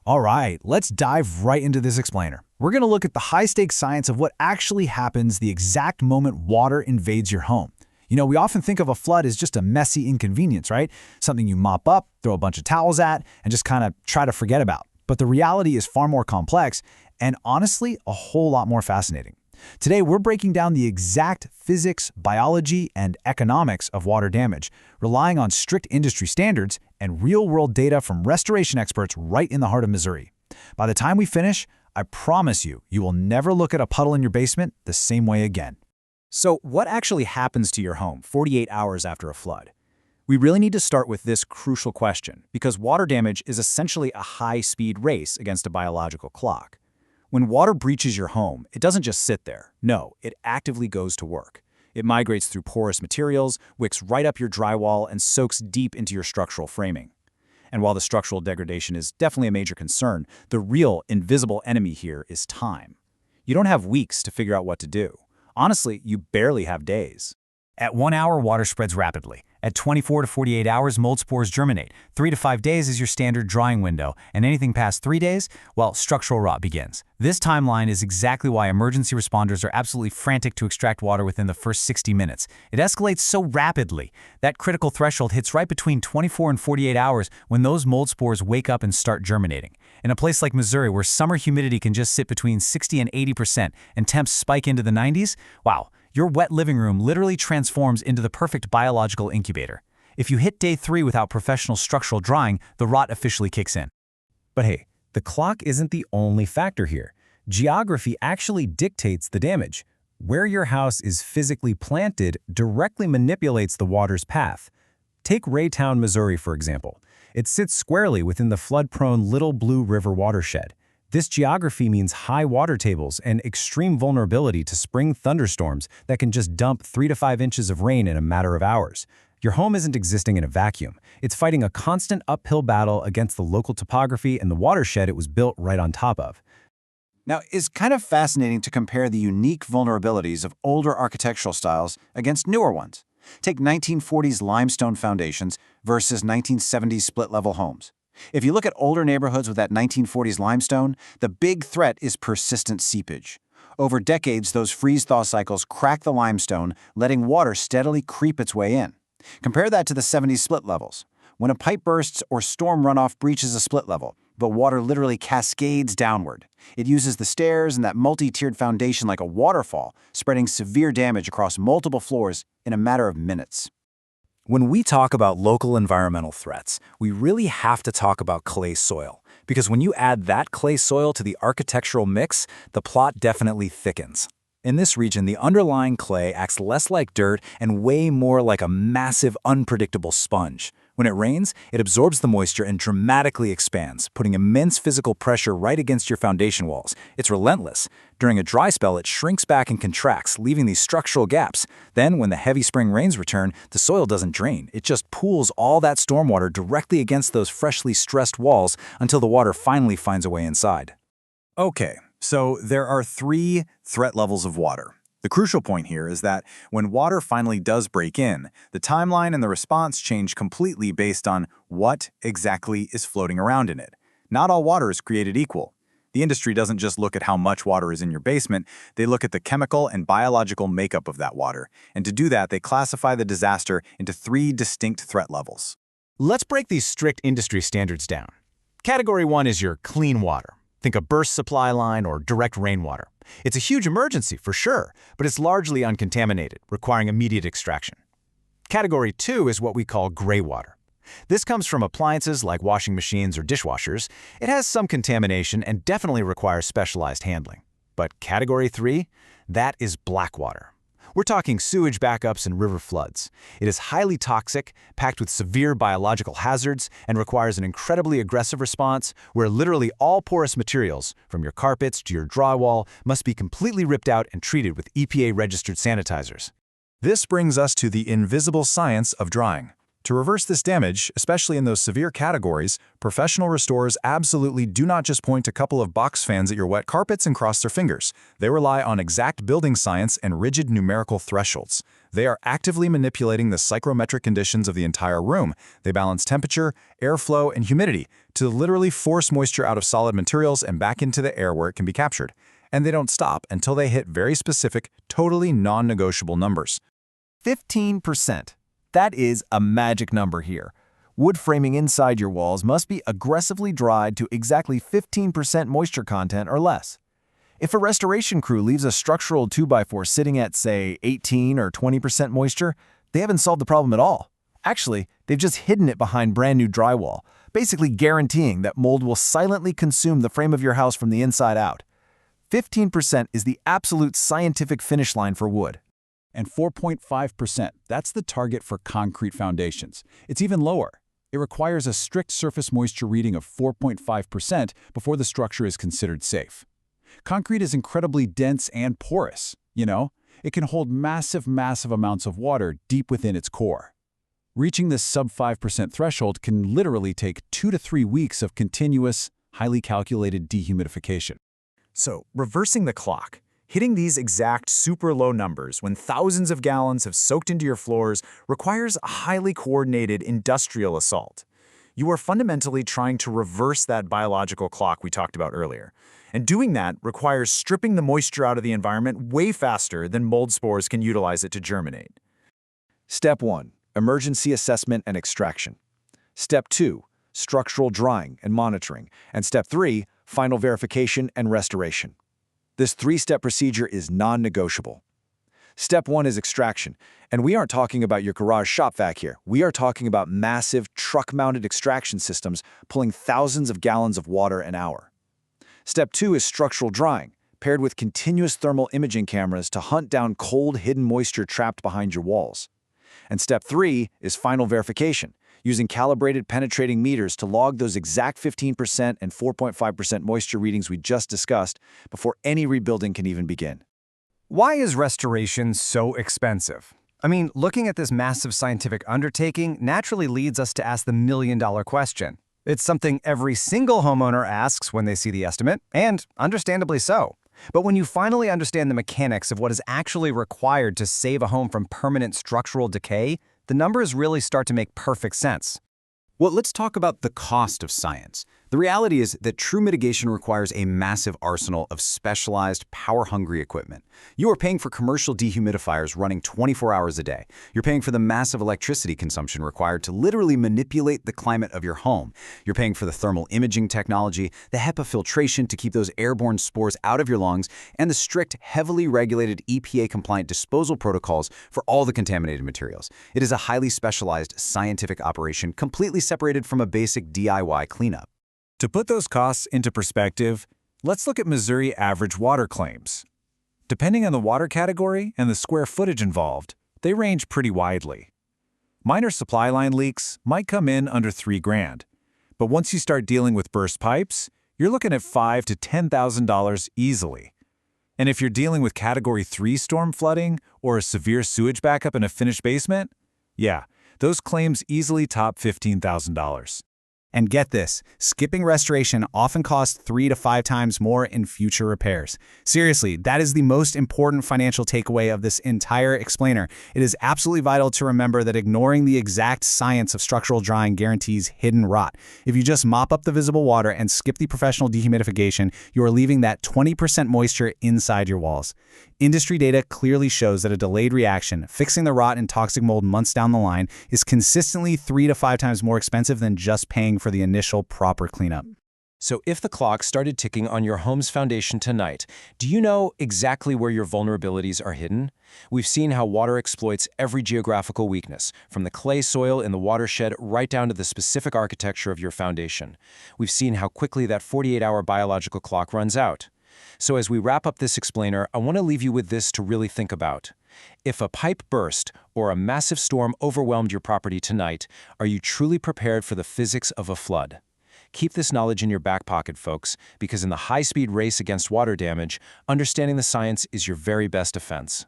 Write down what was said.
All right, let's dive right into this explainer. We're going to look at the high-stakes science of what actually happens the exact moment water invades your home. We often think of a flood as just a messy inconvenience, right? Something you mop up, throw a bunch of towels at, and just kind of try to forget about. But the reality is far more complex and honestly a whole lot more fascinating. Today, we're breaking down the exact physics, biology, and economics of water damage, relying on strict industry standards and real-world data from restoration experts right in the heart of Missouri. By the time we finish, I promise you, you will never look at a puddle in your basement the same way again. So what actually happens to your home 48 hours after a flood? We really need to start with this crucial question, because water damage is essentially a high-speed race against a biological clock. When water breaches your home, it doesn't just sit there. No, it actively goes to work. It migrates through porous materials, wicks right up your drywall, and soaks deep into your structural framing. And while the structural degradation is definitely a major concern, the real, invisible enemy here is time. You don't have weeks to figure out what to do. Honestly, you barely have days. At 1 hour, water spreads rapidly. At 24 to 48 hours, mold spores germinate. 3 to 5 days is your standard drying window, and anything past 3 days, well, structural rot begins. This timeline is exactly why emergency responders are absolutely frantic to extract water within the first 60 minutes. It escalates so rapidly. That critical threshold hits right between 24 and 48 hours when those mold spores wake up and start germinating. In a place like Missouri, where summer humidity can just sit between 60 and 80% and temps spike into the 90s, wow, your wet living room literally transforms into the perfect biological incubator. If you hit day 3 without professional structural drying, the rot officially kicks in. But hey, the clock isn't the only factor here. Geography actually dictates the damage. Where your house is physically planted directly manipulates the water's path. Take Raytown, Missouri, for example. It sits squarely within the flood-prone Little Blue River watershed. This geography means high water tables and extreme vulnerability to spring thunderstorms that can just dump 3 to 5 inches of rain in a matter of hours. Your home isn't existing in a vacuum. It's fighting a constant uphill battle against the local topography and the watershed it was built right on top of. Now, it's kind of fascinating to compare the unique vulnerabilities of older architectural styles against newer ones. Take 1940s limestone foundations versus 1970s split-level homes. If you look at older neighborhoods with that 1940s limestone, the big threat is persistent seepage. Over decades, those freeze-thaw cycles crack the limestone, letting water steadily creep its way in. Compare that to the 70s split levels. When a pipe bursts or storm runoff breaches a split level, the water literally cascades downward. It uses the stairs and that multi-tiered foundation like a waterfall, spreading severe damage across multiple floors in a matter of minutes. When we talk about local environmental threats, we really have to talk about clay soil, because when you add that clay soil to the architectural mix, the plot definitely thickens. In this region, the underlying clay acts less like dirt and way more like a massive, unpredictable sponge. When it rains, it absorbs the moisture and dramatically expands, putting immense physical pressure right against your foundation walls. It's relentless. During a dry spell, it shrinks back and contracts, leaving these structural gaps. Then, when the heavy spring rains return, the soil doesn't drain. It just pools all that stormwater directly against those freshly stressed walls until the water finally finds a way inside. Okay, so there are 3 threat levels of water. The crucial point here is that when water finally does break in, the timeline and the response change completely based on what exactly is floating around in it. Not all water is created equal. The industry doesn't just look at how much water is in your basement, they look at the chemical and biological makeup of that water. And to do that, they classify the disaster into 3 distinct threat levels. Let's break these strict industry standards down. Category 1 is your clean water. Think a burst supply line or direct rainwater. It's a huge emergency for sure, but it's largely uncontaminated, requiring immediate extraction. Category 2 is what we call gray water. This comes from appliances like washing machines or dishwashers. It has some contamination and definitely requires specialized handling. But Category 3, that is black water. We're talking sewage backups and river floods. It is highly toxic, packed with severe biological hazards, and requires an incredibly aggressive response where literally all porous materials, from your carpets to your drywall, must be completely ripped out and treated with EPA-registered sanitizers. This brings us to the invisible science of drying. To reverse this damage, especially in those severe categories, professional restorers absolutely do not just point a couple of box fans at your wet carpets and cross their fingers. They rely on exact building science and rigid numerical thresholds. They are actively manipulating the psychrometric conditions of the entire room. They balance temperature, airflow, and humidity to literally force moisture out of solid materials and back into the air where it can be captured. And they don't stop until they hit very specific, totally non-negotiable numbers. 15%. That is a magic number here. Wood framing inside your walls must be aggressively dried to exactly 15% moisture content or less. If a restoration crew leaves a structural 2x4 sitting at, say, 18 or 20% moisture, they haven't solved the problem at all. Actually, they've just hidden it behind brand new drywall, basically guaranteeing that mold will silently consume the frame of your house from the inside out. 15% is the absolute scientific finish line for wood. And 4.5%, that's the target for concrete foundations. It's even lower. It requires a strict surface moisture reading of 4.5% before the structure is considered safe. Concrete is incredibly dense and porous, It can hold massive amounts of water deep within its core. Reaching this sub 5% threshold can literally take 2 to 3 weeks of continuous, highly calculated dehumidification. So, reversing the clock, hitting these exact super low numbers when thousands of gallons have soaked into your floors requires a highly coordinated industrial assault. You are fundamentally trying to reverse that biological clock we talked about earlier. And doing that requires stripping the moisture out of the environment way faster than mold spores can utilize it to germinate. Step 1. Emergency assessment and extraction. Step 2. Structural drying and monitoring. And Step 3. Final verification and restoration. This 3-step procedure is non-negotiable. Step 1 is extraction, and we aren't talking about your garage shop vac here. We are talking about massive truck-mounted extraction systems pulling thousands of gallons of water an hour. Step 2 is structural drying, paired with continuous thermal imaging cameras to hunt down cold, hidden moisture trapped behind your walls. And Step 3 is final verification, using calibrated penetrating meters to log those exact 15% and 4.5% moisture readings we just discussed before any rebuilding can even begin. Why is restoration so expensive? I mean, looking at this massive scientific undertaking naturally leads us to ask the million-dollar question. It's something every single homeowner asks when they see the estimate, and understandably so. But when you finally understand the mechanics of what is actually required to save a home from permanent structural decay, the numbers really start to make perfect sense. Well, let's talk about the cost of science. The reality is that true mitigation requires a massive arsenal of specialized, power-hungry equipment. You are paying for commercial dehumidifiers running 24 hours a day. You're paying for the massive electricity consumption required to literally manipulate the climate of your home. You're paying for the thermal imaging technology, the HEPA filtration to keep those airborne spores out of your lungs, and the strict, heavily regulated EPA-compliant disposal protocols for all the contaminated materials. It is a highly specialized scientific operation completely separated from a basic DIY cleanup. To put those costs into perspective, let's look at Missouri average water claims. Depending on the water category and the square footage involved, they range pretty widely. Minor supply line leaks might come in under $3,000, but once you start dealing with burst pipes, you're looking at $5,000 to $10,000 easily. And if you're dealing with Category 3 storm flooding or a severe sewage backup in a finished basement, yeah, those claims easily top $15,000. And get this, skipping restoration often costs 3 to 5 times more in future repairs. Seriously, that is the most important financial takeaway of this entire explainer. It is absolutely vital to remember that ignoring the exact science of structural drying guarantees hidden rot. If you just mop up the visible water and skip the professional dehumidification, you are leaving that 20% moisture inside your walls. Industry data clearly shows that a delayed reaction, fixing the rot and toxic mold months down the line, is consistently 3 to 5 times more expensive than just paying for the initial proper cleanup. So if the clock started ticking on your home's foundation tonight, do you know exactly where your vulnerabilities are hidden? We've seen how water exploits every geographical weakness, from the clay soil in the watershed right down to the specific architecture of your foundation. We've seen how quickly that 48-hour biological clock runs out. So as we wrap up this explainer, I want to leave you with this to really think about. If a pipe burst or a massive storm overwhelmed your property tonight, are you truly prepared for the physics of a flood? Keep this knowledge in your back pocket, folks, because in the high-speed race against water damage, understanding the science is your very best defense.